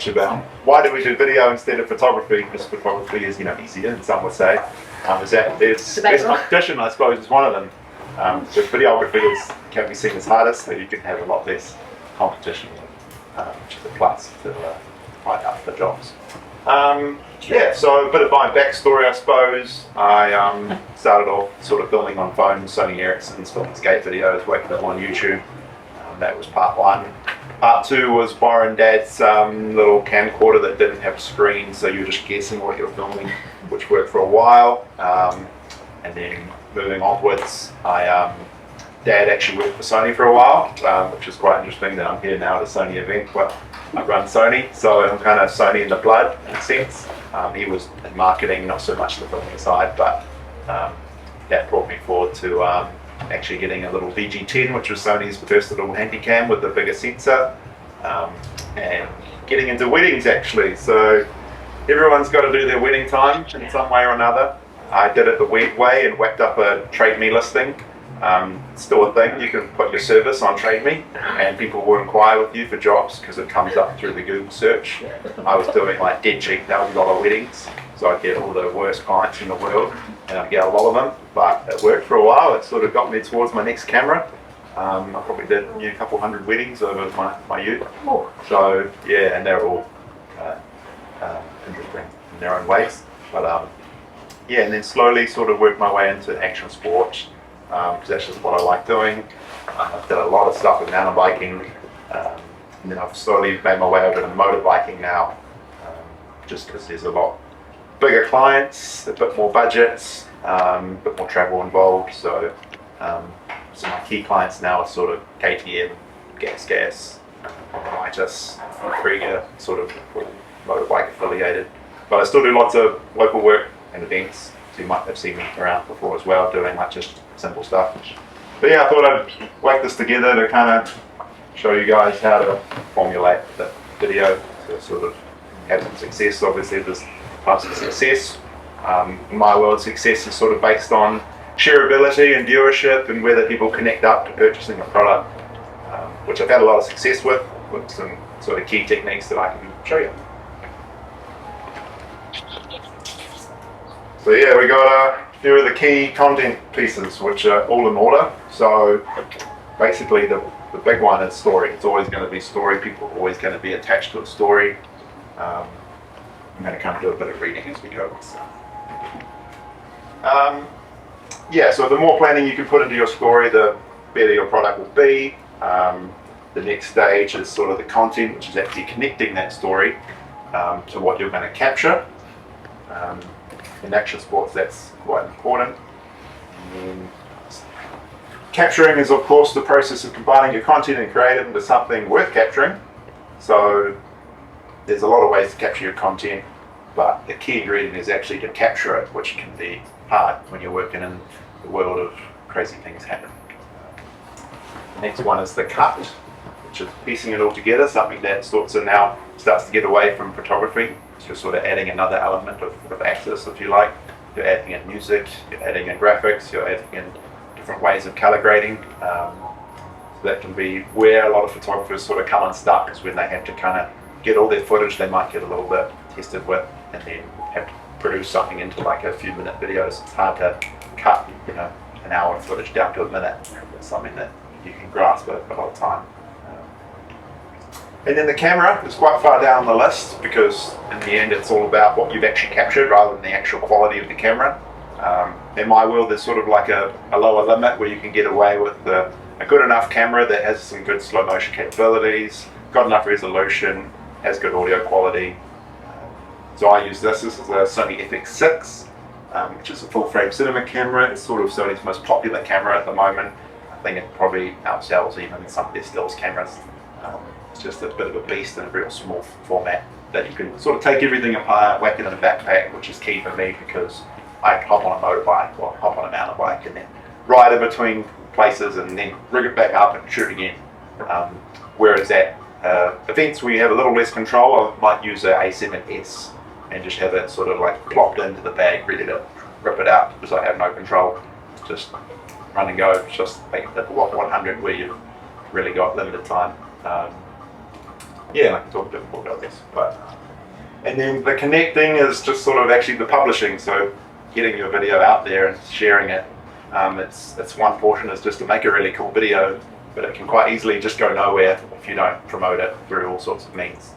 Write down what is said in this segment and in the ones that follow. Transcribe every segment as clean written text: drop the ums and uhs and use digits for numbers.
About why do we do video instead of photography? Because photography is, easier, and some would say. Is that there's competition, I suppose, is one of them. So videography can be seen as hardest, so you can have a lot less competition, which is a plus to find out for jobs. So a bit of my backstory, I suppose. I started off sort of filming on phones, Sony Ericsson's, filming skate videos, working them on YouTube. That was part one. Part two was borrowing Dad's little camcorder that didn't have a screen, so you're just guessing what you're filming, which worked for a while. And then moving onwards, Dad actually worked for Sony for a while, which is quite interesting that I'm here now at a Sony event, but I run Sony, so I'm kind of Sony in the blood in a sense. He was in marketing, not so much the filming side, but that brought me forward to actually getting a little VG10, which was Sony's first little handycam with the bigger sensor, and getting into weddings actually. So everyone's got to do their wedding time in some way or another. I did it the weird way and whacked up a Trade Me listing. Still a thing, you can put your service on Trade Me and people will inquire with you for jobs because it comes up through the Google search. I was doing like dead cheap $1,000 weddings, so I'd get all the worst clients in the world and I'd get a lot of them, but it worked for a while. It sort of got me towards my next camera. I probably did a couple hundred weddings over my youth. So yeah, and they're all interesting in their own ways. But and then slowly sort of worked my way into action sports, because that's just what I like doing. I've done a lot of stuff with mountain biking, and then I've slowly made my way over to motorbiking now, just because there's a lot bigger clients, a bit more budgets, a bit more travel involved. So my key clients now are sort of KTM, Gas, Mitis, Krieger, sort of motorbike affiliated. But I still do lots of local work and events, so you might have seen me around before as well, doing like just simple stuff. But yeah, I thought I'd whack this together to kind of show you guys how to formulate the video to sort of have some success. Obviously there's types of success. In my world, success is sort of based on shareability and viewership and whether people connect up to purchasing a product, which I've had a lot of success with some sort of key techniques that I can show you. So yeah, we got a few of the key content pieces which are all in order. So basically the big one is story. It's always going to be story. People are always going to be attached to a story. I'm going to kind of do a bit of reading as we go. So the more planning you can put into your story, the better your product will be. The next stage is sort of the content, which is actually connecting that story to what you're going to capture. In action sports, that's quite important. Capturing is, of course, the process of combining your content and creative into something worth capturing. So there's a lot of ways to capture your content, but the key ingredient is actually to capture it, which can be hard when you're working in the world of crazy things happen. The next one is the cut, which is piecing it all together, something that starts to get away from photography. So you're sort of adding another element of access, if you like. You're adding in music, you're adding in graphics, you're adding in different ways of color grading. So that can be where a lot of photographers sort of come unstuck, is when they have to kind of get all their footage they might get a little bit tested with, and then have to produce something into like a few minute videos. It's hard to cut, an hour of footage down to a minute. It's something that you can grasp a lot of time. And then the camera is quite far down the list, because in the end it's all about what you've actually captured rather than the actual quality of the camera. In my world there's sort of like a lower limit where you can get away with a good enough camera that has some good slow motion capabilities, got enough resolution, has good audio quality. So I use this is a Sony FX6, which is a full frame cinema camera. It's sort of Sony's most popular camera at the moment. I think it probably outsells even some of their stills cameras. It's just a bit of a beast in a real small format that you can sort of take everything apart, whack it in a backpack, which is key for me because I hop on a motorbike or hop on a mountain bike and then ride in between places and then rig it back up and shoot again. Whereas at events where you have a little less control, I might use a A7S and just have it sort of like plopped into the bag, ready to rip it out because I have no control. It's just run and go. It's just like the 100 where you've really got limited time. Yeah, I can talk a bit more about this. But and then the connecting is just sort of actually the publishing, so getting your video out there and sharing it. It's one portion is just to make a really cool video, but it can quite easily just go nowhere if you don't promote it through all sorts of means.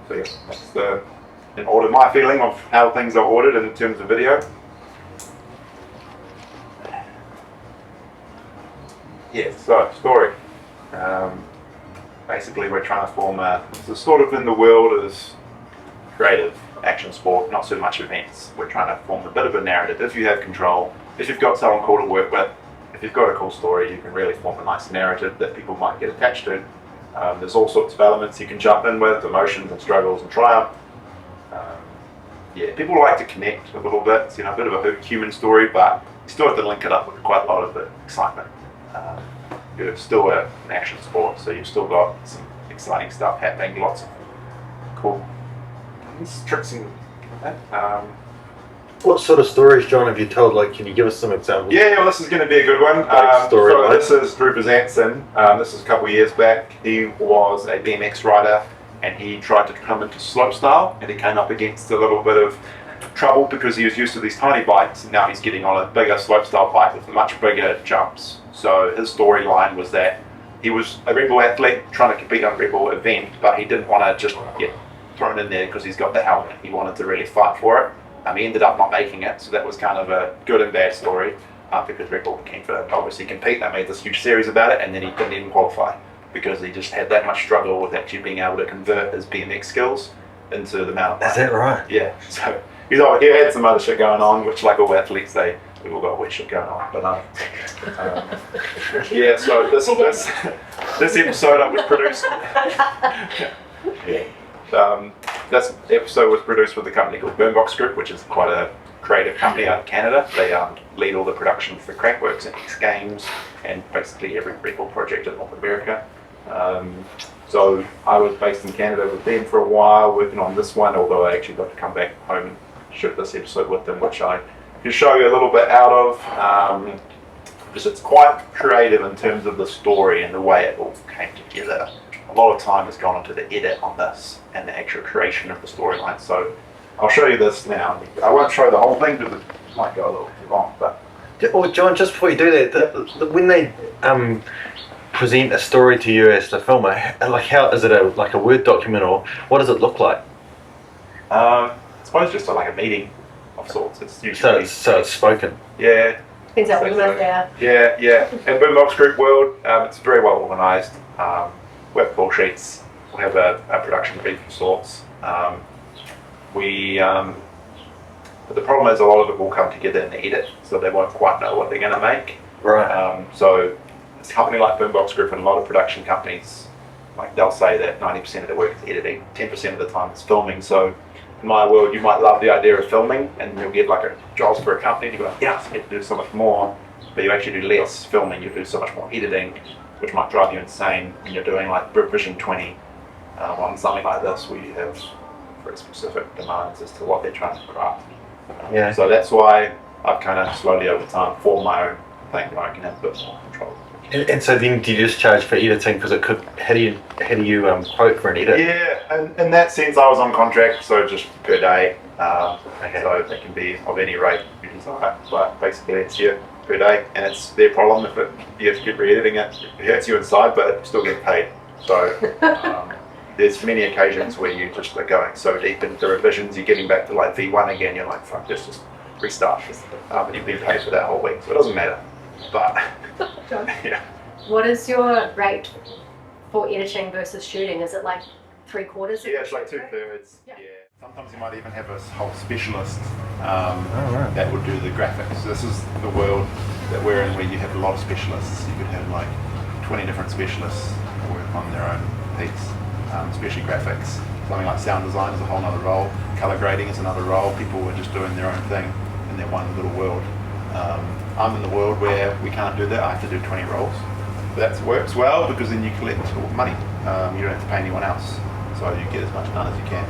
So yeah, that's in order my feeling of how things are ordered in terms of video. Yeah, so story. Basically, we're trying to form so sort of in the world is creative action sport, not so much events. We're trying to form a bit of a narrative. If you have control, if you've got someone cool to work with, if you've got a cool story, you can really form a nice narrative that people might get attached to. There's all sorts of elements you can jump in with, emotions and struggles and triumph. Yeah, people like to connect a little bit. It's a bit of a human story, but you still have to link it up with quite a lot of the excitement. You're still an action sport, so you've still got some exciting stuff happening, lots of cool tricks and that. What sort of stories, John, have you told? Like, can you give us some examples? Yeah, well, this is going to be a good one. So this is Drew Bezanson. This is a couple of years back. He was a BMX rider, and he tried to come into slopestyle, and he came up against a little bit of trouble because he was used to these tiny bikes, and now he's getting on a bigger slopestyle bike with much bigger jumps. So his storyline was that he was a rebel athlete trying to compete on a rebel event, but he didn't want to just get thrown in there because he's got the helmet. He wanted to really fight for it. He ended up not making it, so that was kind of a good and bad story because Red Bull came for obviously compete. They made this huge series about it, and then he didn't even qualify because he just had that much struggle with actually being able to convert his BMX skills into the mountain bike. Is that right? Yeah. So he had some other shit going on, which like all athletes, we've all got weird shit going on. But yeah. So this episode was produced. Yeah. This episode was produced with a company called Boombox Group, which is quite a creative company out of Canada. They lead all the production for Crankworks and X Games and basically every Red Bull project in North America. So I was based in Canada with them for a while working on this one, although I actually got to come back home and shoot this episode with them, which I can show you a little bit out of. Because it's quite creative in terms of the story and the way it all came together. A lot of time has gone into the edit on this and the actual creation of the storyline. So I'll show you this now. I won't show the whole thing because it might go a little too long. But oh, John, just before you do that, when they present a story to you as the filmer, like how is it like a Word document or what does it look like? I suppose just like a meeting of sorts. It's usually so it's spoken. Yeah. Things that we live there. Yeah. In Boombox Group world, it's very well organised. We have call sheets. We have a production brief of sorts. But the problem is a lot of it will come together in the edit, so they won't quite know what they're going to make. Right. So it's a company like Boombox Group and a lot of production companies, like they'll say that 90% of the work is editing, 10% of the time is filming. So in my world, you might love the idea of filming, and you'll get like a job for a company, and you go, yes, I get to do so much more. But you actually do less filming, you do so much more editing, which might drive you insane when you're doing like Vision 20 on something like this where you have very specific demands as to what they're trying to craft. Yeah. So that's why I've kind of slowly over time formed my own thing where I can have a bit more control. And so then do you just charge for editing because it could, how do you quote for an edit? Yeah, and in that sense I was on contract, so just per day. Okay. So it can be of any rate you desire, but basically it's per day, and it's their problem if you have to keep re-editing it hurts you inside, but you still get paid. So there's many occasions where you just are going so deep into revisions, you're getting back to like V1 again, you're like, fuck this, just restart. But you've been paid for that whole week, so it doesn't matter. But John, yeah. what is your rate for editing versus shooting? Is it like 3/4? Yeah, it's like 2/3. Yeah. Sometimes you might even have a whole specialist that would do the graphics. So this is the world that we're in where you have a lot of specialists. You could have like 20 different specialists that work on their own piece, especially graphics. Something like sound design is a whole other role. Color grading is another role. People are just doing their own thing in their one little world. I'm in the world where we can't do that. I have to do 20 roles. That works well because then you collect all the money. You don't have to pay anyone else, so you get as much done as you can.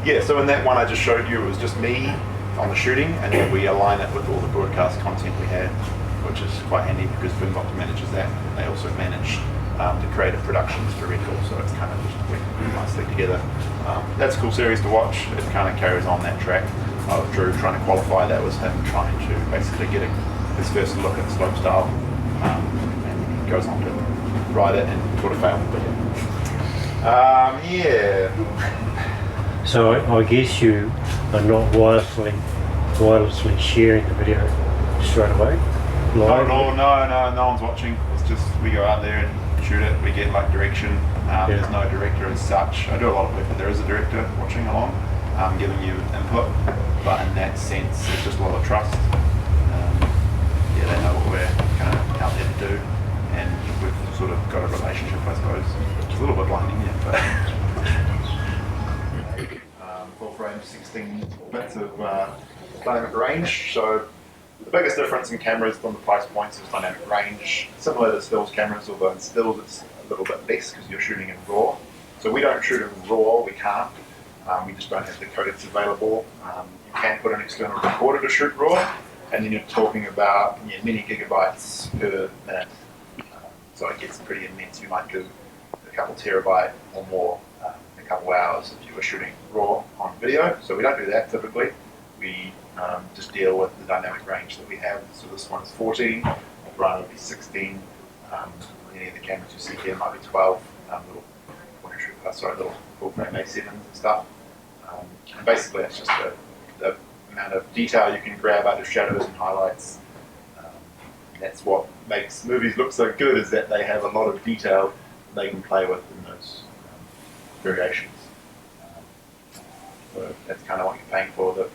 Yeah, so in that one I just showed you, it was just me on the shooting, and then we align it with all the broadcast content we had, which is quite handy because Boombox manages that. They also manage to create a production experiential, so it's kind of just working nicely together. That's a cool series to watch. It kind of carries on that track of Drew trying to qualify. That was him trying to basically get his first look at slopestyle, and he goes on to write it and sort of fail. But yeah. So I guess you are not wirelessly sharing the video straight away? Live? No one's watching. It's just we go out there and shoot it. We get like direction. There's no director as such. I do a lot of work, but there is a director watching along, giving you input. But in that sense, it's just a lot of trust. Yeah, they know what we're kind of out there to do, and we've sort of got a relationship, I suppose. It's a little bit blinding, yeah, but full frame 16 bits of dynamic range. So the biggest difference in cameras from the price points is dynamic range, similar to stills cameras, although in stills it's a little bit less because you're shooting in RAW. So we don't shoot in RAW, we can't. We just don't have the codecs available. You can put an external recorder to shoot RAW, and then you're talking about many gigabytes per minute. So it gets pretty immense. You might do a couple terabyte or more in a couple hours if you were shooting RAW on video. So we don't do that typically. We just deal with the dynamic range that we have. So this one's 14, the Run will be 16. Any of the cameras you see here might be 12. Little full frame A7s and stuff. And basically, it's just the amount of detail you can grab out of shadows and highlights. That's what makes movies look so good, is that they have a lot of detail they can play with in those variations. So that's kind of what you're paying for. The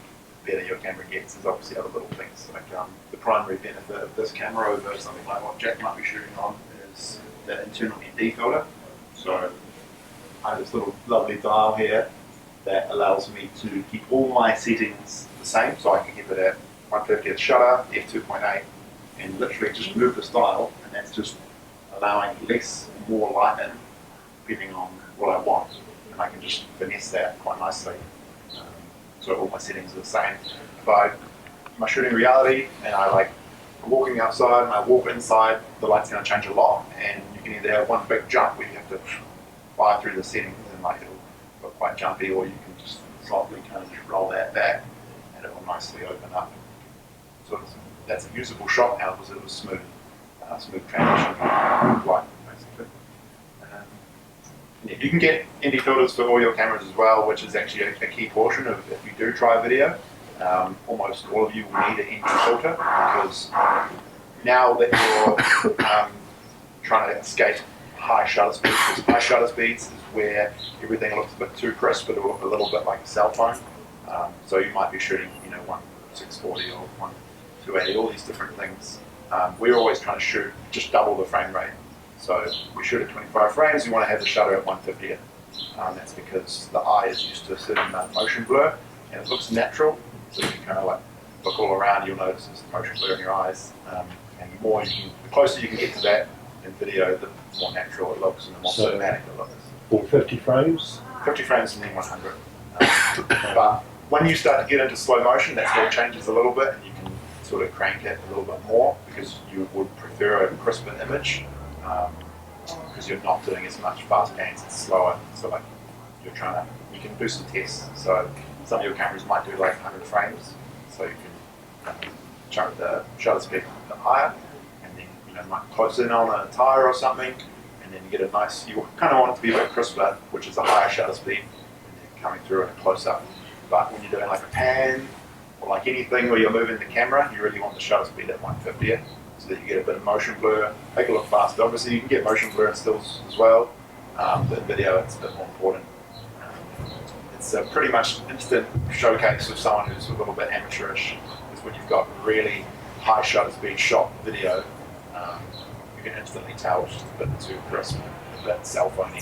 better your camera gets is obviously other little things. Like the primary benefit of this camera over something like what Jack might be shooting on is the internal ND filter. So I have this little lovely dial here that allows me to keep all my settings the same, so I can keep it at 150th shutter, f2.8, and literally just move this dial, and that's just allowing less, more light in, depending on what I want, and I can just finesse that quite nicely. So all my settings are the same. If I'm shooting reality and I like walking outside and I walk inside, the light's going to change a lot, and you can either have one big jump where you have to fire through the settings and like it'll look quite jumpy, or you can just softly kind of just roll that back and it will nicely open up. So that's a usable shot now because it was smooth transition of light, basically. You can get ND filters for all your cameras as well, which is actually a key portion of if you do try video. Almost all of you will need an ND filter, because now that you're trying to escape high shutter speeds, because high shutter speeds is where everything looks a bit too crisp, but it will look a little bit like a cell phone. So you might be shooting, 1640 or 1280, all these different things. We're always trying to shoot just double the frame rate. So we shoot at 25 frames, you want to have the shutter at 150th. That's because the eye is used to a certain amount of motion blur, and it looks natural. So you can kind of like look all around, you'll notice there's motion blur in your eyes. And the closer you can get to that in video, the more natural it looks and the more cinematic it looks. Or 50 frames? 50 frames and then 100. But when you start to get into slow motion, that's where it changes a little bit, and you can sort of crank it a little bit more because you would prefer a crisper image. Because you're not doing as much fast pans, it's slower. So like you can do some tests. So some of your cameras might do like 100 frames, so you can chunk the shutter speed a bit higher, and then might close in on a tire or something, and then you get a nice. You kind of want it to be a bit crisper, which is a higher shutter speed, and then coming through in a close up. But when you're doing like a pan or like anything where you're moving the camera, you really want the shutter speed at 150th. So that you get a bit of motion blur, make it look faster. Obviously you can get motion blur in stills as well, but in video it's a bit more important. It's a pretty much instant showcase of someone who's a little bit amateurish, is when you've got really high shutter speed shot video, you can instantly tell it's just a bit too crisp, a bit cell phoney.